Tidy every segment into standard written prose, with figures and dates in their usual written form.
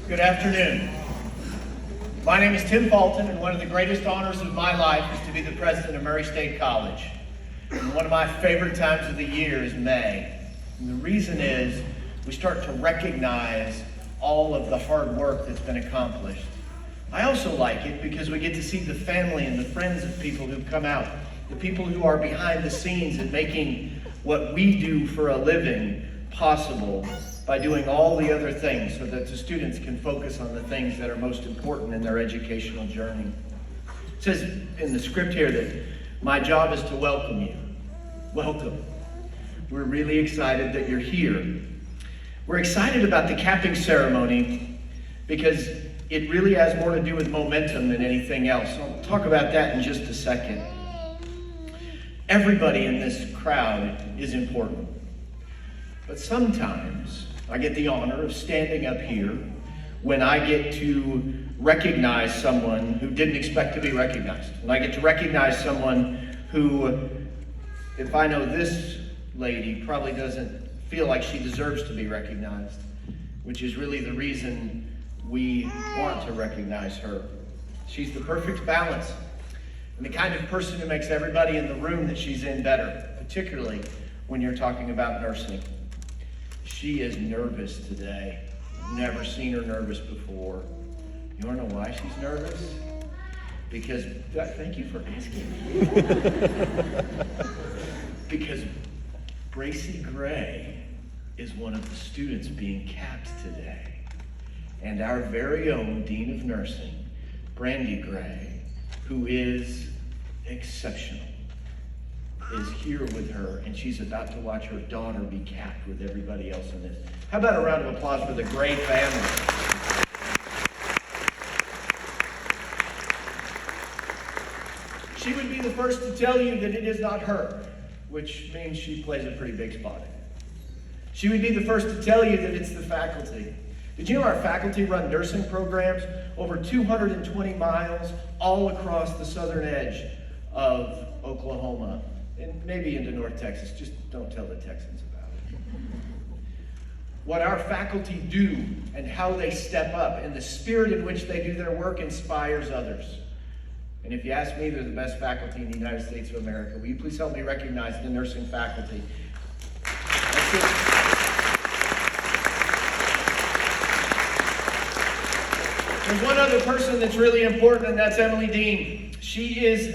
Good afternoon. My name is Tim Fulton, and one of the greatest honors of my life is to be the president of Murray State College. And one of my favorite times of the year is May. And the reason is we start to recognize all of the hard work that's been accomplished. I also like it because we get to see the family and the friends of people who've come out, the people who are behind the scenes and making what we do for a living possible by doing all the other things so that the students can focus on the things that are most important in their educational journey. It says in the script here that my job is to welcome you. Welcome. We're really excited that you're here. We're excited about the capping ceremony because it really has more to do with momentum than anything else. I'll talk about that in just a second. Everybody in this crowd is important. But sometimes I get the honor of standing up here when I get to recognize someone who didn't expect to be recognized. And I get to recognize someone who, if I know this lady, probably doesn't feel like she deserves to be recognized, which is really the reason we want to recognize her. She's the perfect balance and the kind of person who makes everybody in the room that she's in better, particularly when you're talking about nursing. She is nervous today. Never seen her nervous before. You want to know why she's nervous? Because, thank you for asking. Because Bracy Gray is one of the students being capped today. And our very own Dean of Nursing, Brandy Gray, who is exceptional, is here with her, and she's about to watch her daughter be capped with everybody else in this. How about a round of applause for the Gray family? She would be the first to tell you that it is not her, which means she plays a pretty big spot in it. She would be the first to tell you that it's the faculty. Did you know our faculty run nursing programs over 220 miles all across the southern edge of Oklahoma? And maybe into North Texas. Just don't tell the Texans about it. What our faculty do and how they step up and the spirit in which they do their work inspires others. And if you ask me, they're the best faculty in the United States of America. Will you please help me recognize the nursing faculty? That's it. There's one other person that's really important, and that's Emily Dean. She is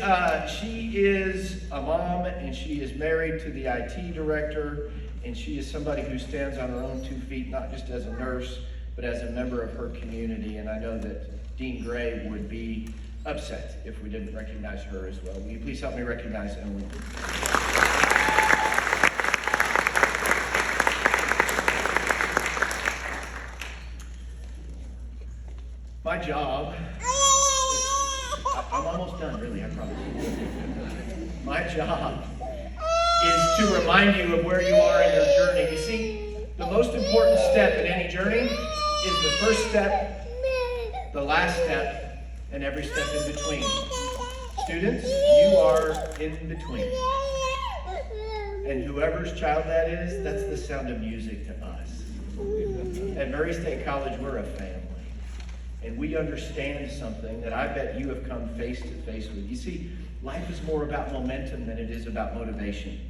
a mom, and she is married to the IT director, and she is somebody who stands on her own 2 feet, not just as a nurse, but as a member of her community. And I know that Dean Gray would be upset if we didn't recognize her as well. Will you please help me recognize Emily? My job, I'm almost done, really, I promise. My job is to remind you of where you are in your journey. You see, the most important step in any journey is the first step, the last step, and every step in between. Students, you are in between. And whoever's child that is, that's the sound of music to us. At Murray State College, we're a family. And we understand something that I bet you have come face to face with. You see, life is more about momentum than it is about motivation.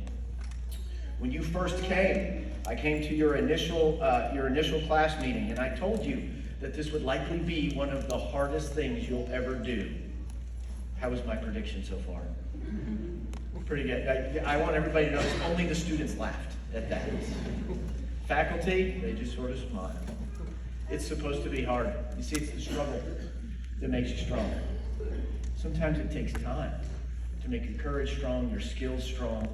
When you first came, I came to your initial class meeting, and I told you that this would likely be one of the hardest things you'll ever do. How was my prediction so far? Pretty good. I want everybody to notice only the students laughed at that. Faculty, they just sort of smiled. It's supposed to be hard. You see, it's the struggle that makes you strong. Sometimes it takes time to make your courage strong, your skills strong.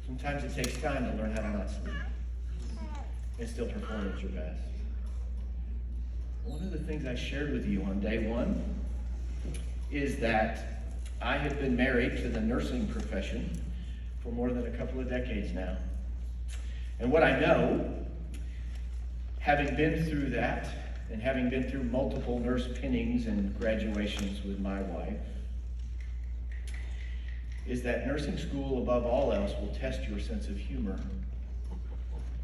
Sometimes it takes time to learn how to not sleep and still perform at your best. One of the things I shared with you on day one is that I have been married to the nursing profession for more than a couple of decades now. And what I know, having been through that, and having been through multiple nurse pinnings and graduations with my wife, is that nursing school, above all else, will test your sense of humor.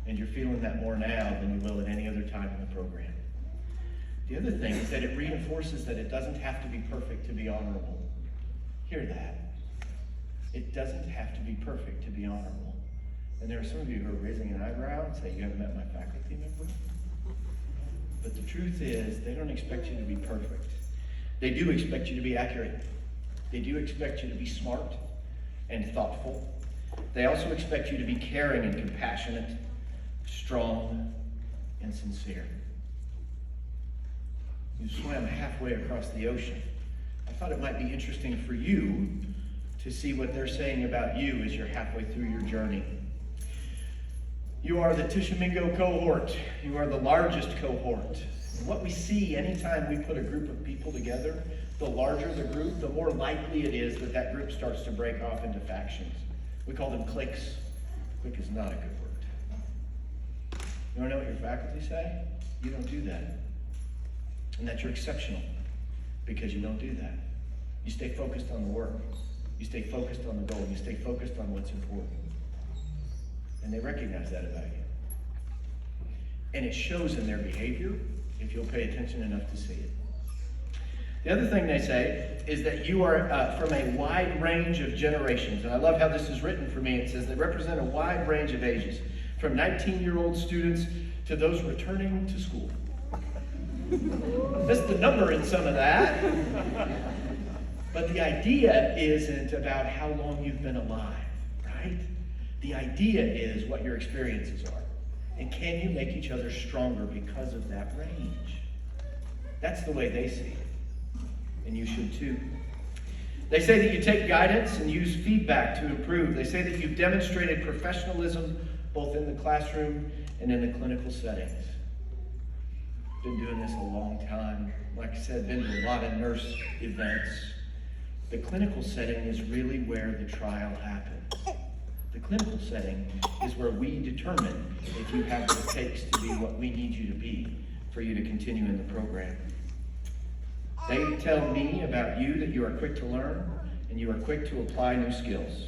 And you're feeling that more now than you will at any other time in the program. The other thing is that it reinforces that it doesn't have to be perfect to be honorable. Hear that. It doesn't have to be perfect to be honorable. And there are some of you who are raising an eyebrow and say, you haven't met my faculty member? But the truth is, they don't expect you to be perfect. They do expect you to be accurate. They do expect you to be smart and thoughtful. They also expect you to be caring and compassionate, strong and sincere. You swam halfway across the ocean. I thought it might be interesting for you to see what they're saying about you as you're halfway through your journey. You are the Tishomingo cohort. You are the largest cohort. And what we see anytime we put a group of people together, the larger the group, the more likely it is that that group starts to break off into factions. We call them cliques. Clique is not a good word. You want to know what your faculty say? You don't do that. And that you're exceptional because you don't do that. You stay focused on the work. You stay focused on the goal. You stay focused on what's important. And they recognize that about you. And it shows in their behavior if you'll pay attention enough to see it. The other thing they say is that you are from a wide range of generations. And I love how this is written for me. It says they represent a wide range of ages, from 19-year-old students to those returning to school. Missed the number in some of that. But the idea isn't about how long you've been alive, right? The idea is what your experiences are. And can you make each other stronger because of that range? That's the way they see it. And you should too. They say that you take guidance and use feedback to improve. They say that you've demonstrated professionalism both in the classroom and in the clinical settings. Been doing this a long time. Like I said, been to a lot of nurse events. The clinical setting is really where the trial happens. The clinical setting is where we determine if you have what it takes to be what we need you to be for you to continue in the program. They tell me about you that you are quick to learn and you are quick to apply new skills.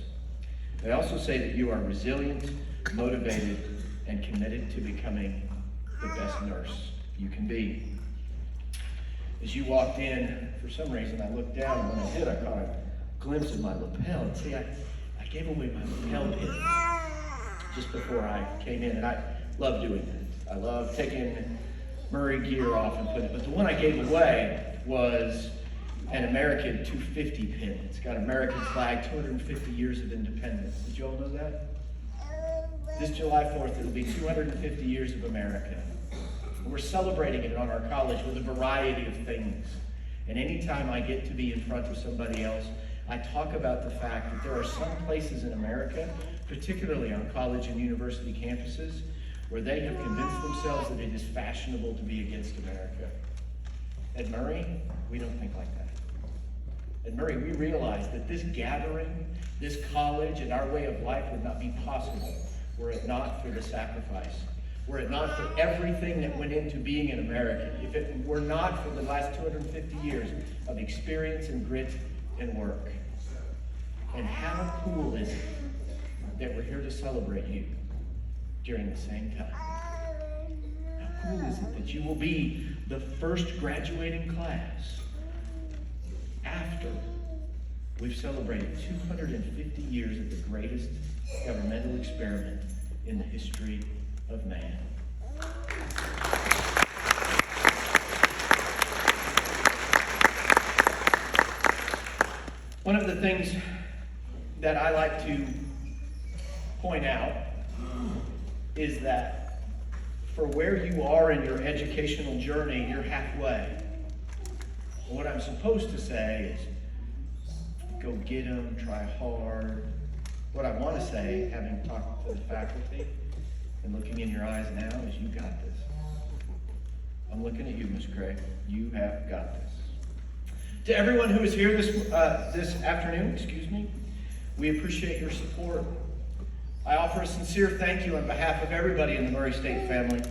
They also say that you are resilient, motivated, and committed to becoming the best nurse you can be. As you walked in, for some reason I looked down, and when I did, I caught a glimpse of my lapel. And see, I gave away my lapel pin just before I came in, and I love doing that. I love taking Murray gear off and putting it, but the one I gave away was an American 250 pin. It's got American flag, 250 years of independence. Did you all know that? This July 4th, it'll be 250 years of America. And we're celebrating it on our college with a variety of things. And anytime I get to be in front of somebody else, I talk about the fact that there are some places in America, particularly on college and university campuses, where they have convinced themselves that it is fashionable to be against America. At Murray, we don't think like that. At Murray, we realize that this gathering, this college, and our way of life would not be possible were it not for the sacrifice, were it not for everything that went into being an American, if it were not for the last 250 years of experience and grit and work. And how cool is it that we're here to celebrate you during the same time? How cool is it that you will be the first graduating class after we've celebrated 250 years of the greatest governmental experiment in the history of man. One of the things that I like to point out is that for where you are in your educational journey, you're halfway. And what I'm supposed to say is, go get them, try hard. What I want to say, having talked to the faculty and looking in your eyes now, is you got this. I'm looking at you, Ms. Craig. You have got this. To everyone who is here this afternoon, we appreciate your support. I offer a sincere thank you on behalf of everybody in the Murray State family,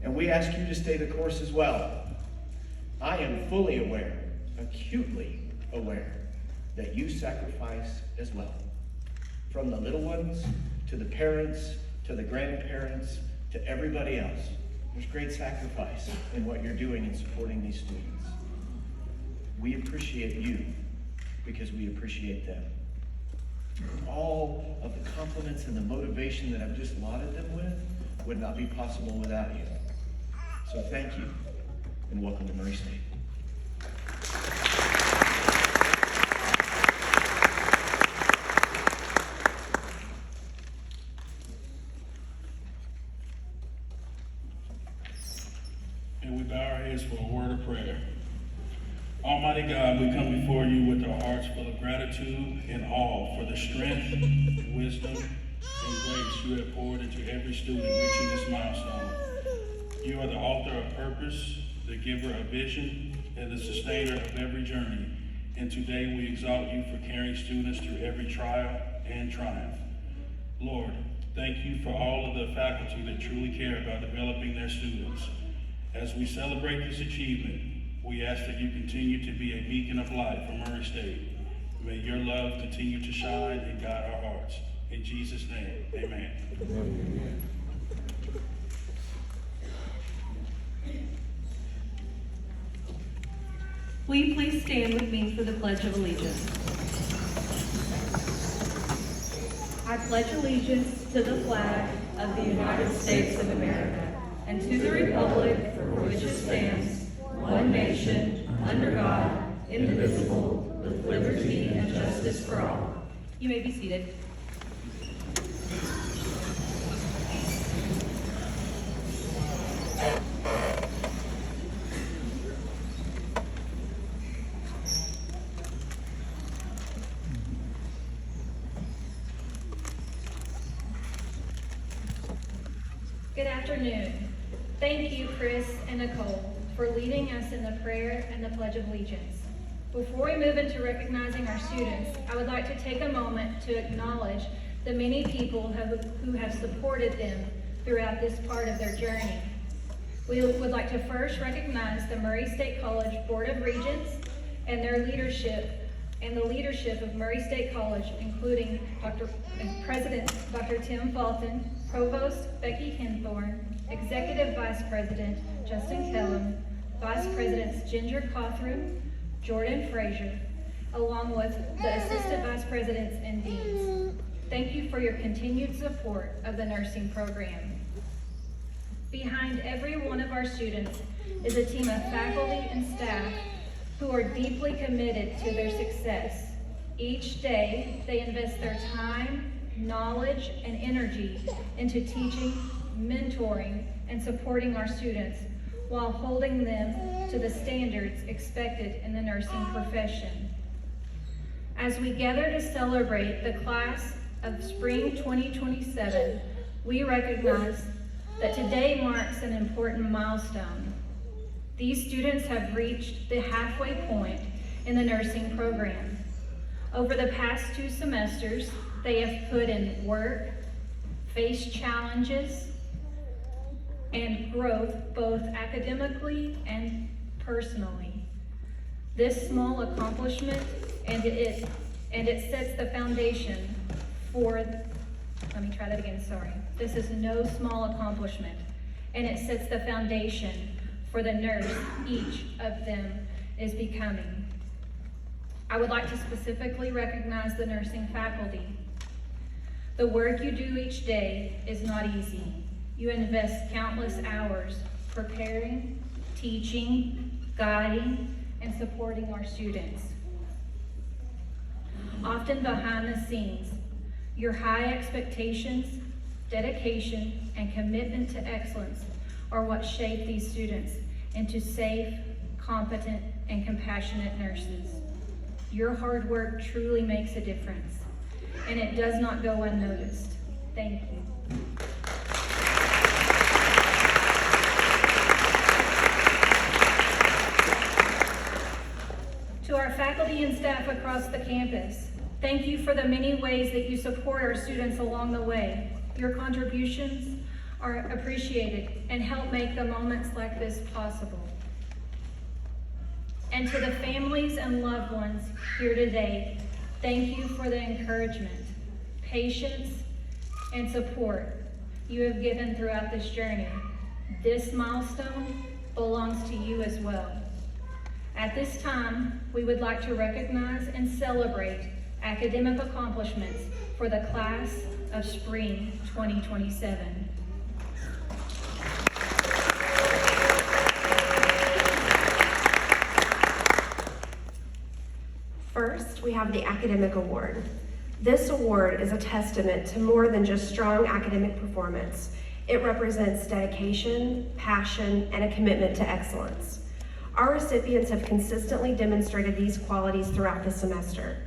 and we ask you to stay the course as well. I am fully aware, acutely aware, that you sacrifice as well. From the little ones, to the parents, to the grandparents, to everybody else. There's great sacrifice in what you're doing in supporting these students. We appreciate you because we appreciate them. All of the compliments and the motivation that I've just lauded them with would not be possible without you. So thank you, and welcome to Murray State. And we bow our heads for a word of prayer. Almighty God, we come before you with our hearts full of gratitude and awe for the strength, wisdom, and grace you have poured into every student reaching this milestone. You are the author of purpose, the giver of vision, and the sustainer of every journey. And today we exalt you for carrying students through every trial and triumph. Lord, thank you for all of the faculty that truly care about developing their students. As we celebrate this achievement, we ask that you continue to be a beacon of light for Murray State. May your love continue to shine and guide our hearts. In Jesus' name, amen. Amen. Will you please stand with me for the Pledge of Allegiance? I pledge allegiance to the flag of the United States of America and to the republic for which it stands, one nation, under God, indivisible, with liberty and justice for all. You may be seated. Good afternoon. Thank you, Chris and Nicole, for leading us in the prayer and the Pledge of Allegiance. Before we move into recognizing our students, I would like to take a moment to acknowledge the many people who have supported them throughout this part of their journey. We would like to first recognize the Murray State College Board of Regents and their leadership, and the leadership of Murray State College, including President Dr. Tim Fulton, Provost Becky Henthorne, Executive Vice President Justin Kellum, Vice Presidents Ginger Cothran, Jordan Frazier, along with the Assistant Vice Presidents and Deans. Thank you for your continued support of the nursing program. Behind every one of our students is a team of faculty and staff who are deeply committed to their success. Each day, they invest their time, knowledge, and energy into teaching, mentoring, and supporting our students while holding them to the standards expected in the nursing profession. As we gather to celebrate the class of spring 2027, we recognize that today marks an important milestone. These students have reached the halfway point in the nursing program. Over the past 2 semesters, they have put in work, faced challenges, and growth both academically and personally. This small accomplishment, and it sets the foundation for, This is no small accomplishment, and it sets the foundation for the nurse each of them is becoming. I would like to specifically recognize the nursing faculty. The work you do each day is not easy. You invest countless hours preparing, teaching, guiding, and supporting our students. Often behind the scenes, your high expectations, dedication, and commitment to excellence are what shape these students into safe, competent, and compassionate nurses. Your hard work truly makes a difference, and it does not go unnoticed. Thank you. To our faculty and staff across the campus, thank you for the many ways that you support our students along the way. Your contributions are appreciated and help make the moments like this possible. And to the families and loved ones here today, thank you for the encouragement, patience, and support you have given throughout this journey. This milestone belongs to you as well. At this time, we would like to recognize and celebrate academic accomplishments for the class of spring 2027. First, we have the Academic Award. This award is a testament to more than just strong academic performance. It represents dedication, passion, and a commitment to excellence. Our recipients have consistently demonstrated these qualities throughout the semester.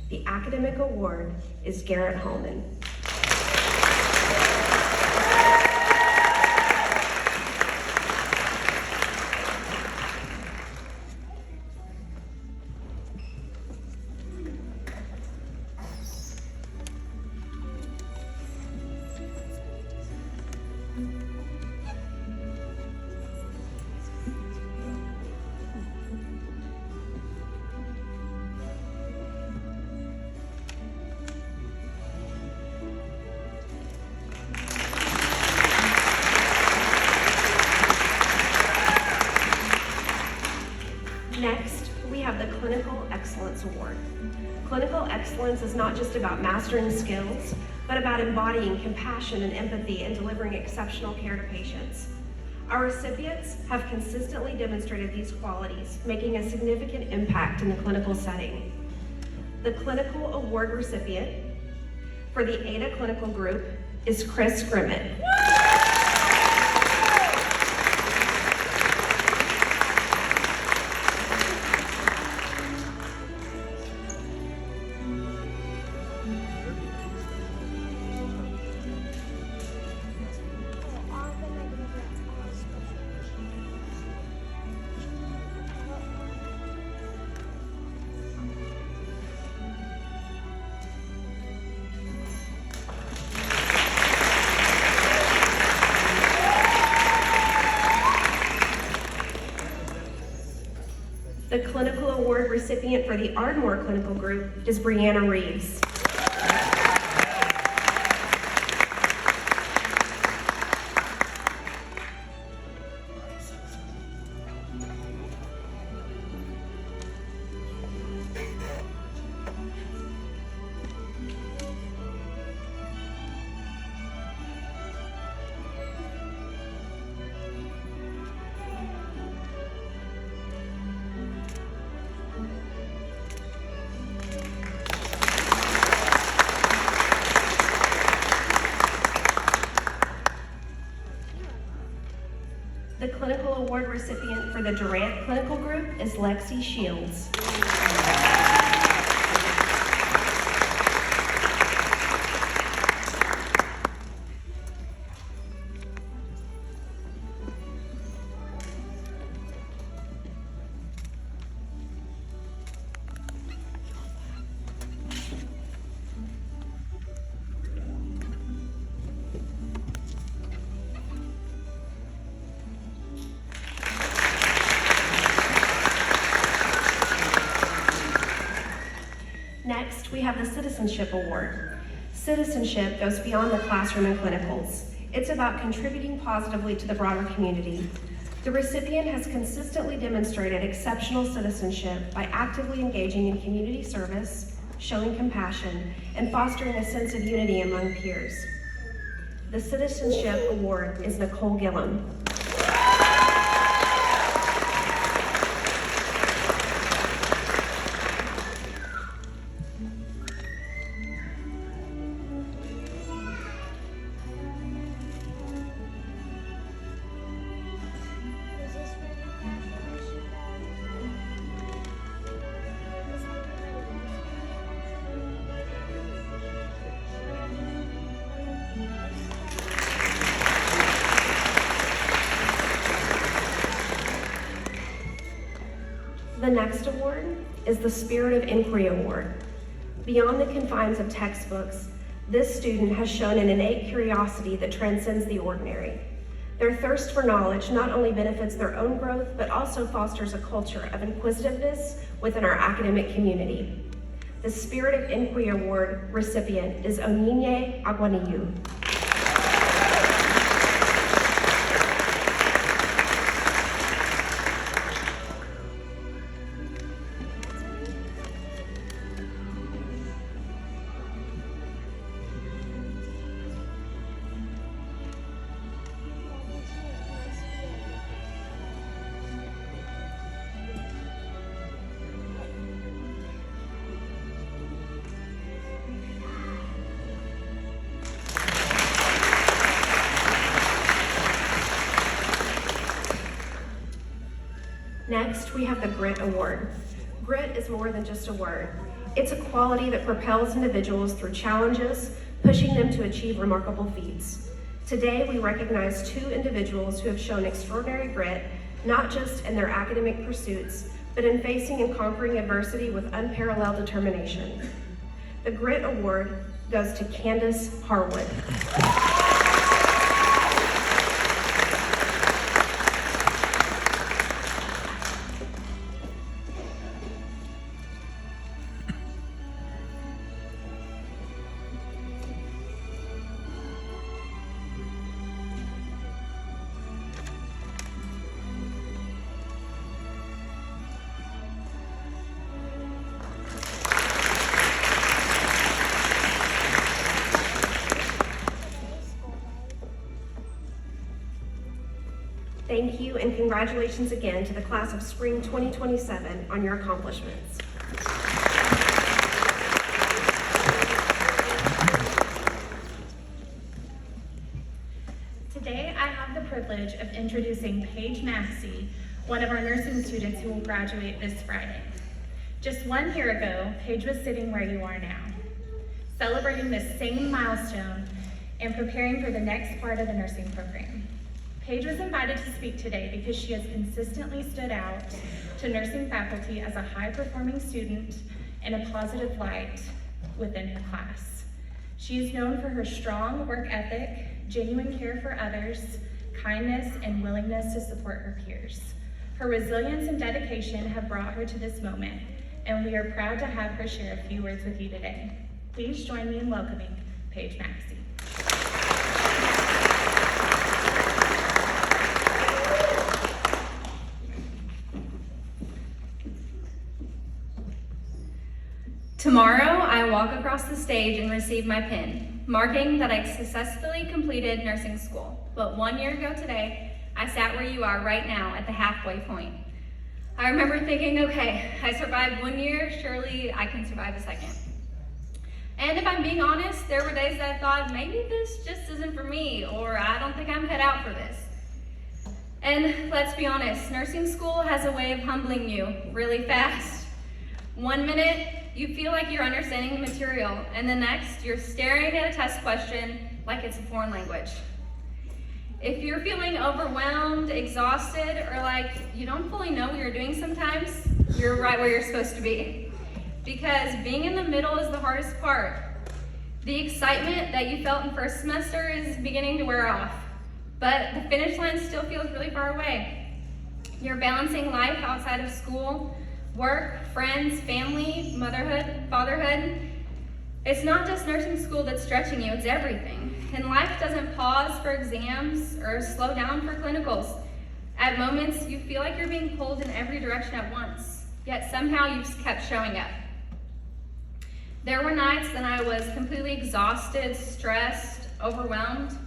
The Academic Award is Garrett Hallman. Next, we have the Clinical Excellence Award. Clinical excellence is not just about mastering skills, but about embodying compassion and empathy and delivering exceptional care to patients. Our recipients have consistently demonstrated these qualities, making a significant impact in the clinical setting. The Clinical Award recipient for the Ada Clinical Group is Chris Grimmett. The Clinical Award recipient for the Ardmore Clinical Group is Breanna Reeves. The Clinical Award recipient for the Durant Clinical Group is Lexi Shields. Next, we have the Citizenship Award. Citizenship goes beyond the classroom and clinicals. It's about contributing positively to the broader community. The recipient has consistently demonstrated exceptional citizenship by actively engaging in community service, showing compassion, and fostering a sense of unity among peers. The Citizenship Award is Nicole Gillum. The next award is the Spirit of Inquiry Award. Beyond the confines of textbooks, this student has shown an innate curiosity that transcends the ordinary. Their thirst for knowledge not only benefits their own growth, but also fosters a culture of inquisitiveness within our academic community. The Spirit of Inquiry Award recipient is Onyinye Agwaniyu. Next, we have the Grit Award. Grit is more than just a word. It's a quality that propels individuals through challenges, pushing them to achieve remarkable feats. Today, we recognize 2 individuals who have shown extraordinary grit, not just in their academic pursuits, but in facing and conquering adversity with unparalleled determination. The Grit Award goes to Candace Harwood. Thank you and congratulations again to the class of Spring 2027 on your accomplishments. Today, I have the privilege of introducing Paige Maxey, one of our nursing students who will graduate this Friday. Just 1 year ago, Paige was sitting where you are now, celebrating this same milestone and preparing for the next part of the nursing program. Paige was invited to speak today because she has consistently stood out to nursing faculty as a high-performing student and a positive light within her class. She is known for her strong work ethic, genuine care for others, kindness, and willingness to support her peers. Her resilience and dedication have brought her to this moment, and we are proud to have her share a few words with you today. Please join me in welcoming Paige Maxey. Tomorrow, I walk across the stage and receive my pin, marking that I successfully completed nursing school. But 1 year ago today, I sat where you are right now at the halfway point. I remember thinking, okay, I survived 1 year, surely I can survive a second. And if I'm being honest, there were days that I thought, maybe this just isn't for me, or I don't think I'm cut out for this. And let's be honest, nursing school has a way of humbling you really fast. 1 minute, you feel like you're understanding the material, and the next, you're staring at a test question like it's a foreign language. If you're feeling overwhelmed, exhausted, or like you don't fully know what you're doing sometimes, you're right where you're supposed to be. Because being in the middle is the hardest part. The excitement that you felt in first semester is beginning to wear off, but the finish line still feels really far away. You're balancing life outside of school, work, friends, family, motherhood, fatherhood. It's not just nursing school that's stretching you, it's everything. And life doesn't pause for exams or slow down for clinicals. At moments, you feel like you're being pulled in every direction at once, yet somehow you've kept showing up. There were nights that I was completely exhausted, stressed, overwhelmed,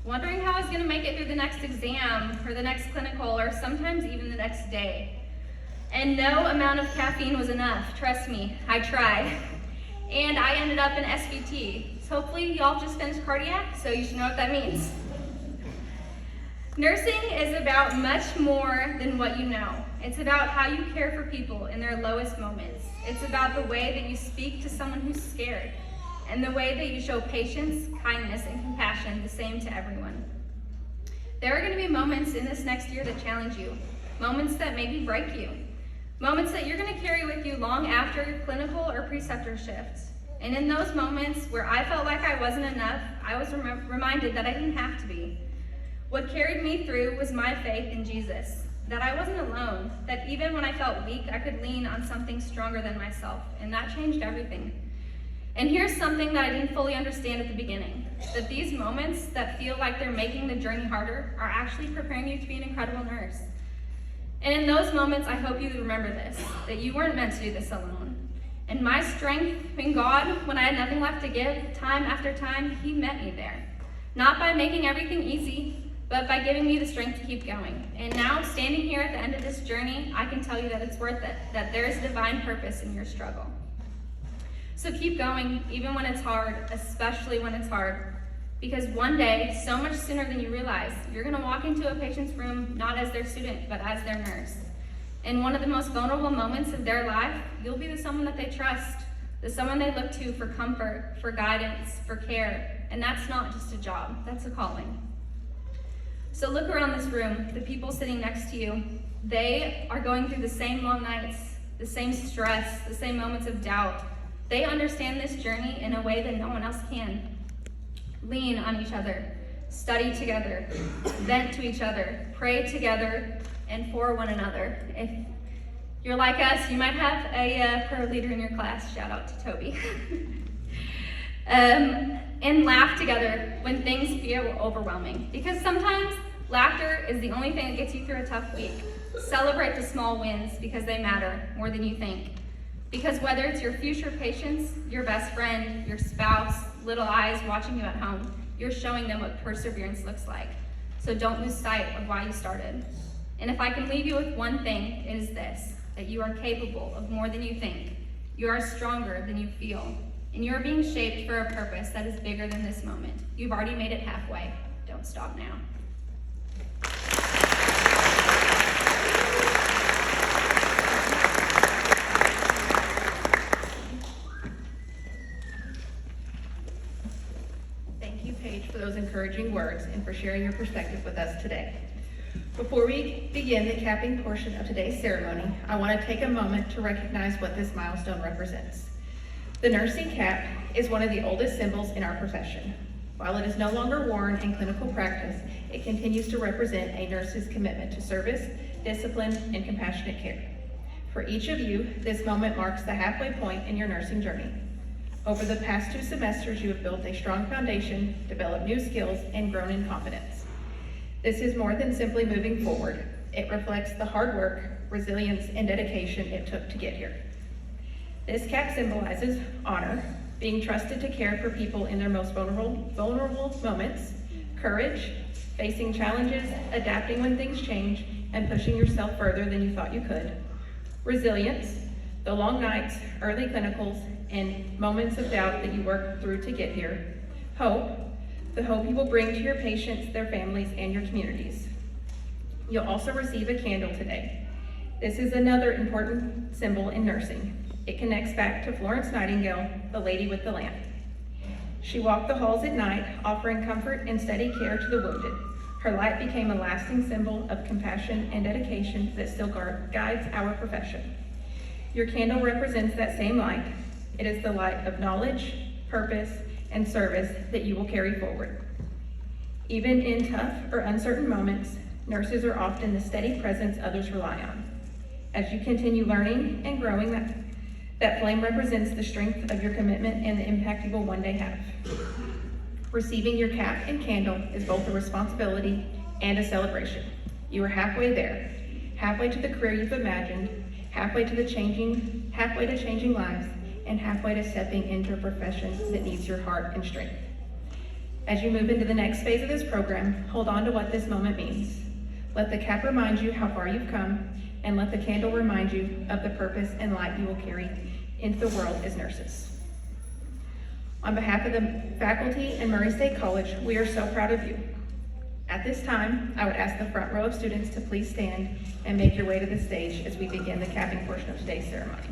wondering how I was gonna make it through the next exam or the next clinical or sometimes even the next day. And no amount of caffeine was enough, trust me, I tried. And I ended up in SVT. So hopefully y'all just finished cardiac, so you should know what that means. Nursing is about much more than what you know. It's about how you care for people in their lowest moments. It's about the way that you speak to someone who's scared, and the way that you show patience, kindness, and compassion the same to everyone. There are going to be moments in this next year that challenge you, moments that maybe break you, moments that you're going to carry with you long after your clinical or preceptor shifts. And in those moments where I felt like I wasn't enough, I was reminded that I didn't have to be. What carried me through was my faith in Jesus, that I wasn't alone, that even when I felt weak, I could lean on something stronger than myself, and that changed everything. And here's something that I didn't fully understand at the beginning, that these moments that feel like they're making the journey harder are actually preparing you to be an incredible nurse. And in those moments, I hope you remember this, that you weren't meant to do this alone. And my strength in God, when I had nothing left to give, time after time, He met me there. Not by making everything easy, but by giving me the strength to keep going. And now, standing here at the end of this journey, I can tell you that it's worth it, that there is divine purpose in your struggle. So keep going, even when it's hard, especially when it's hard. Because one day, so much sooner than you realize, you're gonna walk into a patient's room not as their student, but as their nurse. In one of the most vulnerable moments of their life, you'll be the someone that they trust, the someone they look to for comfort, for guidance, for care. And that's not just a job, that's a calling. So look around this room, the people sitting next to you. They are going through the same long nights, the same stress, the same moments of doubt. They understand this journey in a way that no one else can. Lean on each other, study together, vent to each other, pray together, and for one another. If you're like us, you might have a prayer leader in your class. Shout out to Toby. And laugh together when things feel overwhelming. Because sometimes laughter is the only thing that gets you through a tough week. Celebrate the small wins because they matter more than you think. Because whether it's your future patients, your best friend, your spouse, little eyes watching you at home, you're showing them what perseverance looks like. So don't lose sight of why you started. And if I can leave you with one thing, it is this, that you are capable of more than you think. You are stronger than you feel. And you are being shaped for a purpose that is bigger than this moment. You've already made it halfway. Don't stop now. Thank you, Paige, for those encouraging words and for sharing your perspective with us today. Before we begin the capping portion of today's ceremony, I want to take a moment to recognize what this milestone represents. The nursing cap is one of the oldest symbols in our profession. While it is no longer worn in clinical practice, it continues to represent a nurse's commitment to service, discipline, and compassionate care. For each of you, this moment marks the halfway point in your nursing journey. Over the past 2 semesters, you have built a strong foundation, developed new skills, and grown in confidence. This is more than simply moving forward. It reflects the hard work, resilience, and dedication it took to get here. This cap symbolizes honor, being trusted to care for people in their most vulnerable moments, courage, facing challenges, adapting when things change, and pushing yourself further than you thought you could. Resilience, the long nights, early clinicals, and moments of doubt that you worked through to get here. Hope, the hope you will bring to your patients, their families, and your communities. You'll also receive a candle today. This is another important symbol in nursing. It connects back to Florence Nightingale, the lady with the lamp. She walked the halls at night, offering comfort and steady care to the wounded. Her light became a lasting symbol of compassion and dedication that still guides our profession. Your candle represents that same light. It is the light of knowledge, purpose, and service that you will carry forward. Even in tough or uncertain moments, nurses are often the steady presence others rely on. As you continue learning and growing, that flame represents the strength of your commitment and the impact you will one day have. Receiving your cap and candle is both a responsibility and a celebration. You are halfway there, halfway to the career you've imagined, halfway to changing lives, and halfway to stepping into a profession that needs your heart and strength. As you move into the next phase of this program, hold on to what this moment means. Let the cap remind you how far you've come, and let the candle remind you of the purpose and light you will carry into the world as nurses. On behalf of the faculty and Murray State College, we are so proud of you. At this time, I would ask the front row of students to please stand and make your way to the stage as we begin the capping portion of today's ceremony.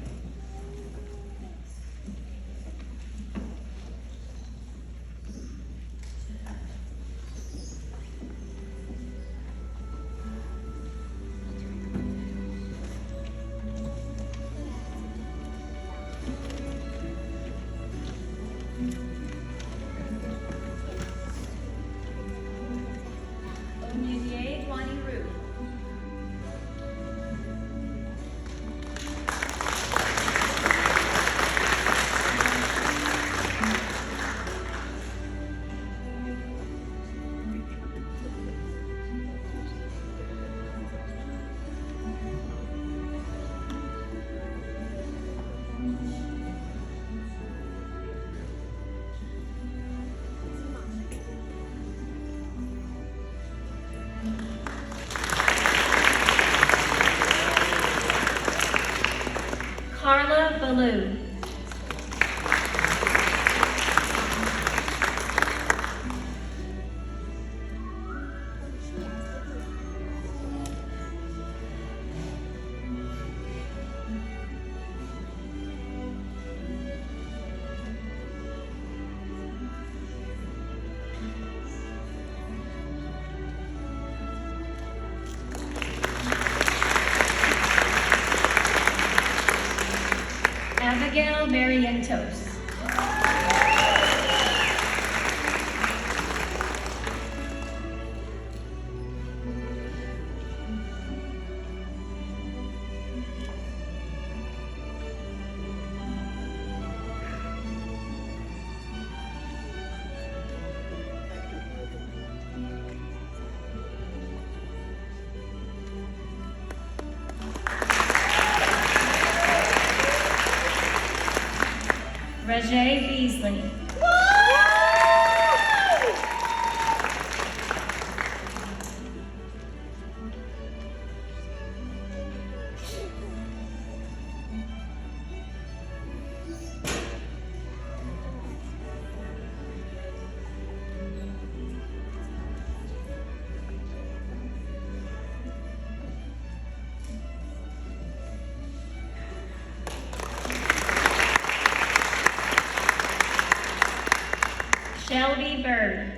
Baloo. Abigail Barrientos. Rajay Beasley. Shelby Bird.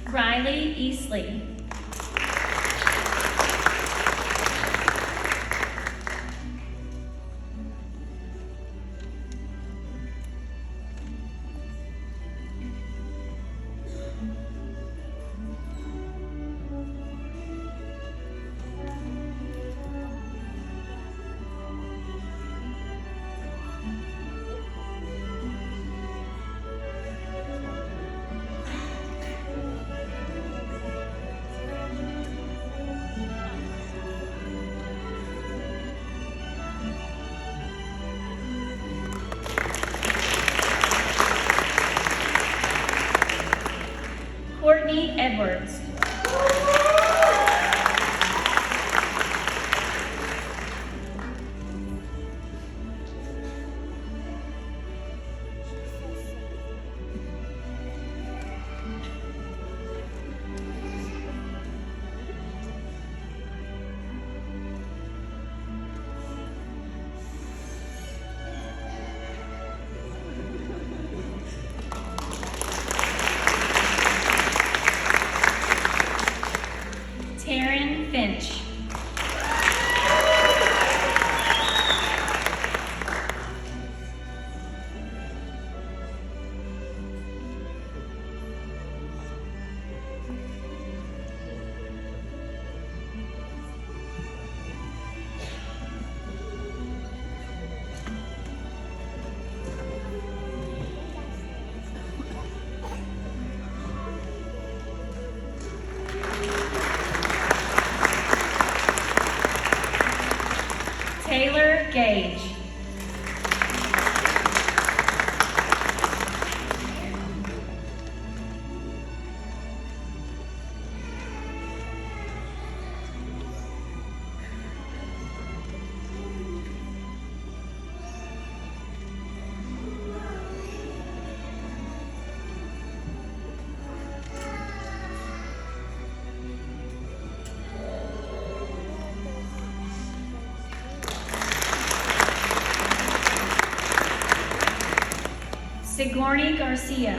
Riley Eastley. Courtney Edwards. Taryn Finch. Taylor Gage. Sigourney Garcia.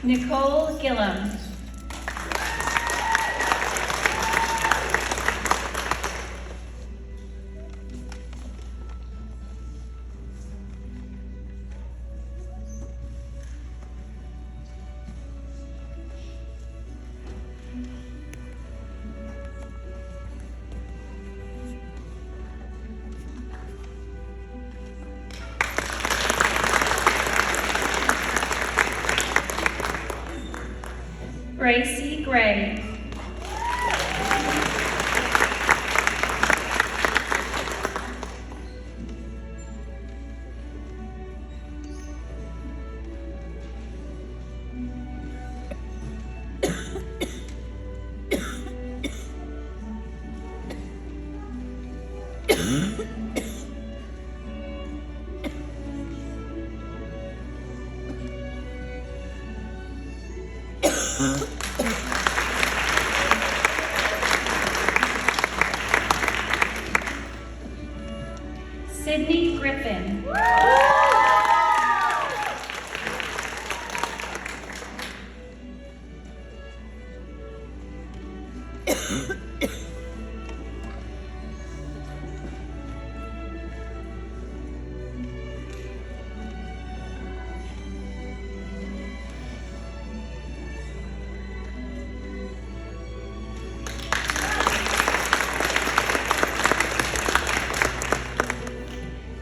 Nicole Gillum. Gracie Gray. Sydney Griffin.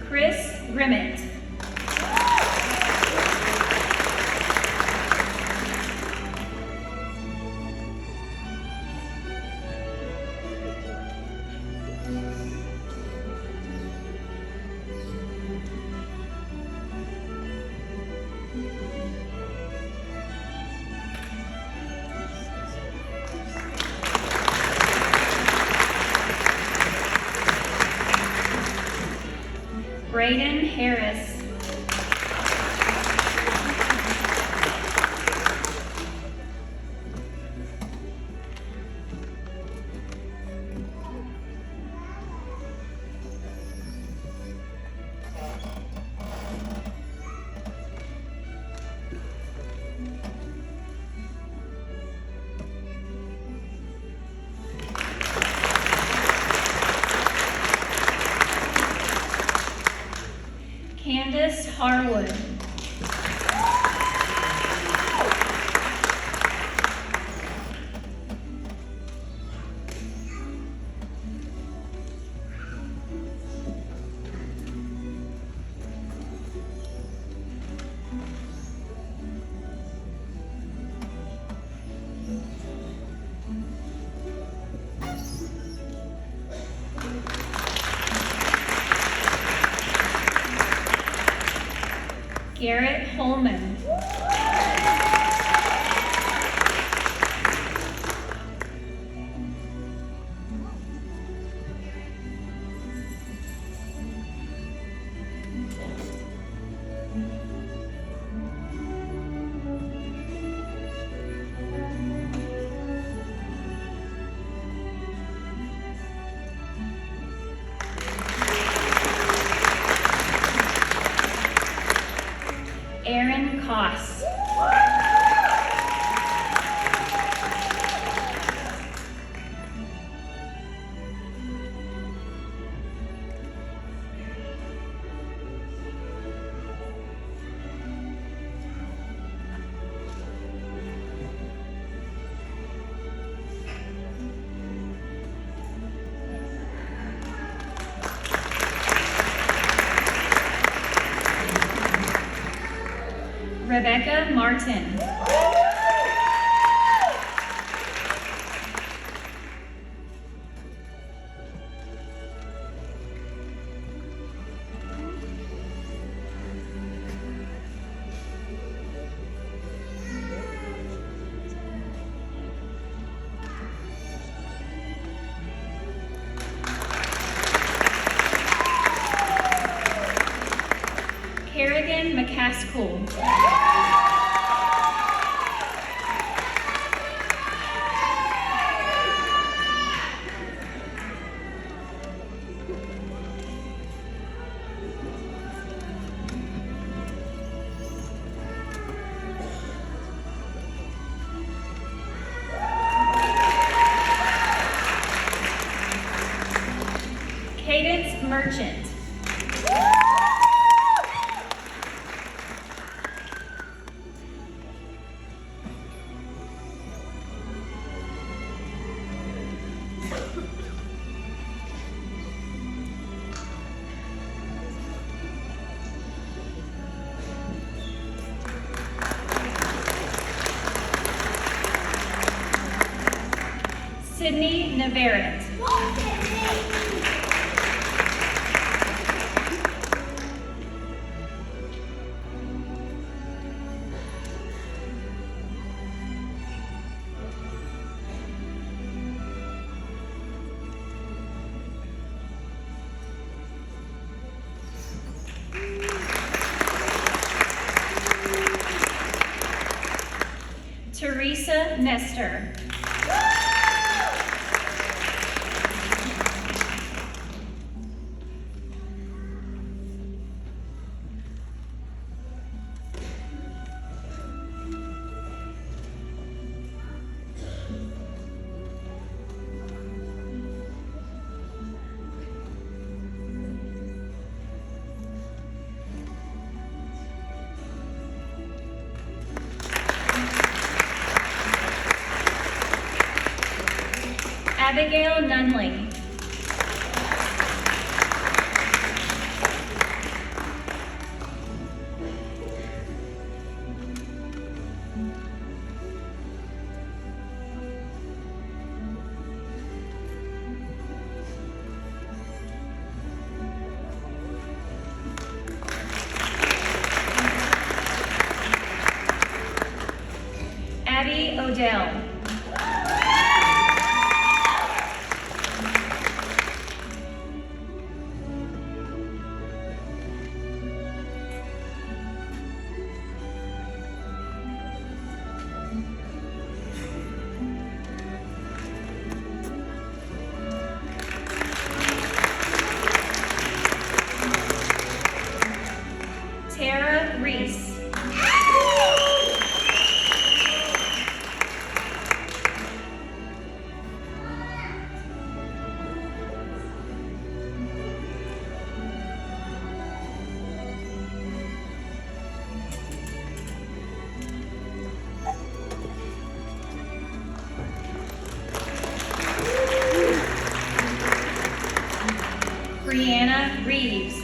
Chris Grimmett. Brayden Harris. Candace Harwood. Garrett Holman. Aaron Koss. Rebecca Martin. Kerrigan McCaskill. Cadence Merchant. Sydney Navarrete. Teresa Nestor. Abigail Nunley. Abby Odell. Tara Reese. Breanna Reeves.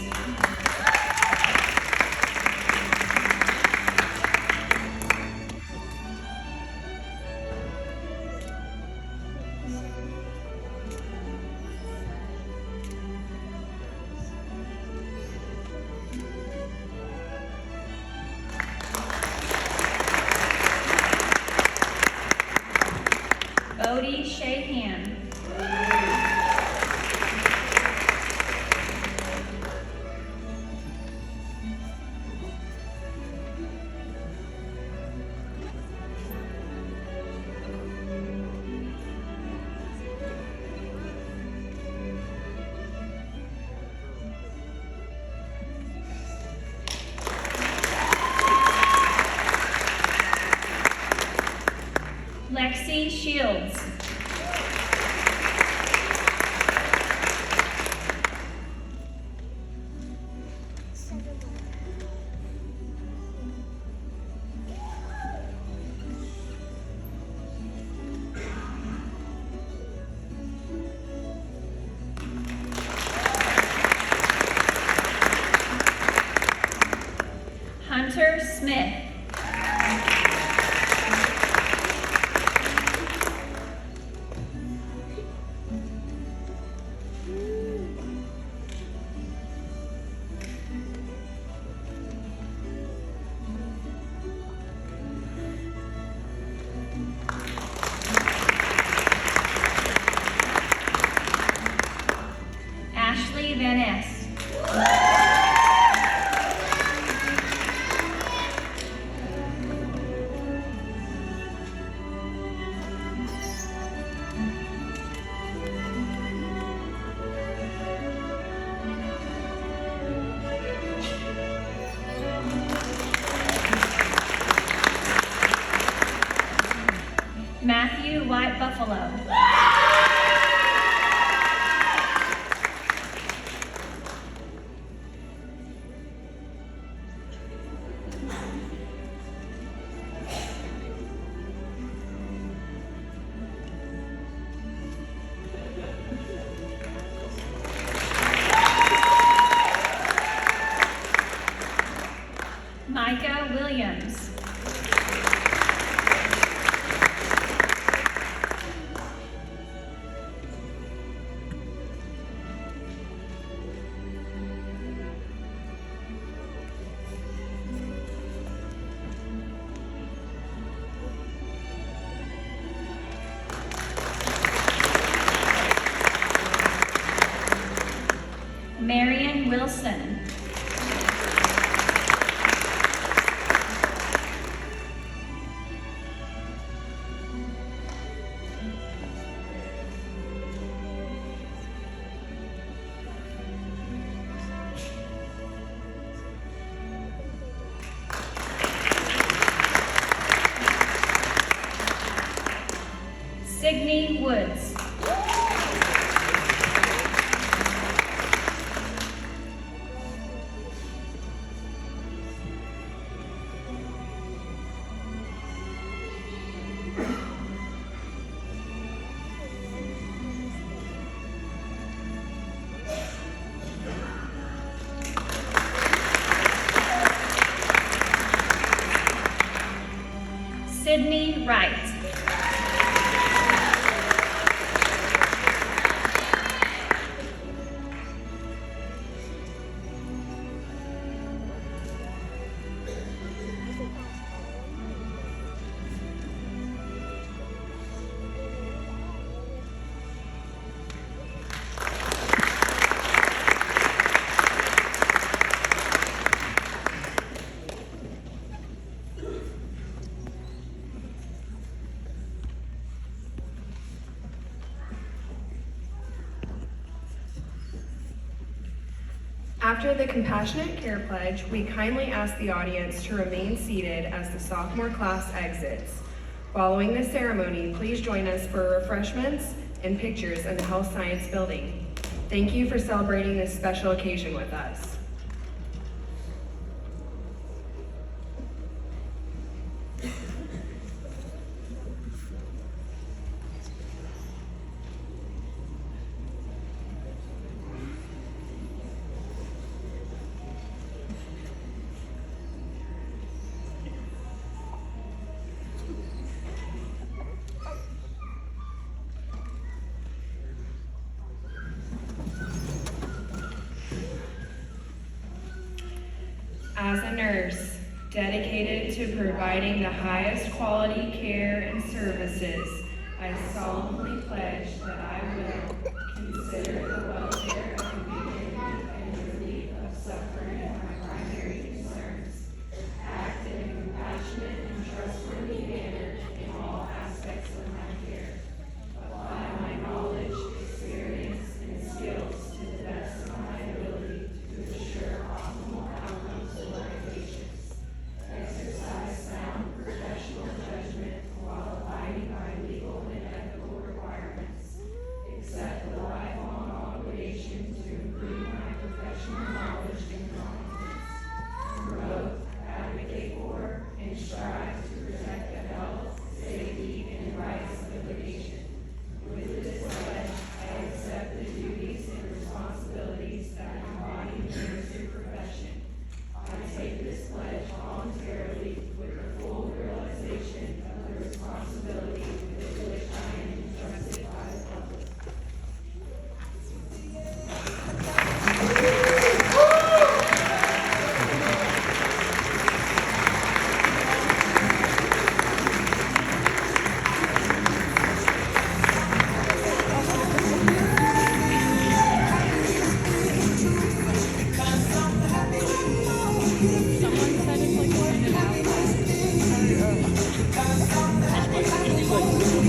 Bodie Shahan. Lexi Shields. Hunter Smith. Ashley Van Ness. Matthew White Buffalo. Micah Williams. Marion Wilson. Signy Woods. Sydney Wright. After the Compassionate Care Pledge, we kindly ask the audience to remain seated as the sophomore class exits. Following the ceremony, please join us for refreshments and pictures in the Health Science Building. Thank you for celebrating this special occasion with us. As a nurse dedicated to providing the highest quality care and services, I solemnly pledge that I will consider the welfare of the community and the relief of suffering my primary concerns, act in a compassionate and trustworthy manner in all aspects of my care, apply my knowledge, experience, and skills to the best of my ability to ensure optimal outcomes for my patients, exercise sound professional judgment while abiding by legal and ethical requirements, accept the lifelong obligation to improve my professional knowledge and competence, promote, advocate for, and strive to protect the health, safety, and rights of the patient. With this pledge, I accept the duties and responsibilities that embody the nursing profession. I take this pledge voluntarily with the full realization of the responsibility with which I am entrusted by the public.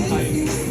Like,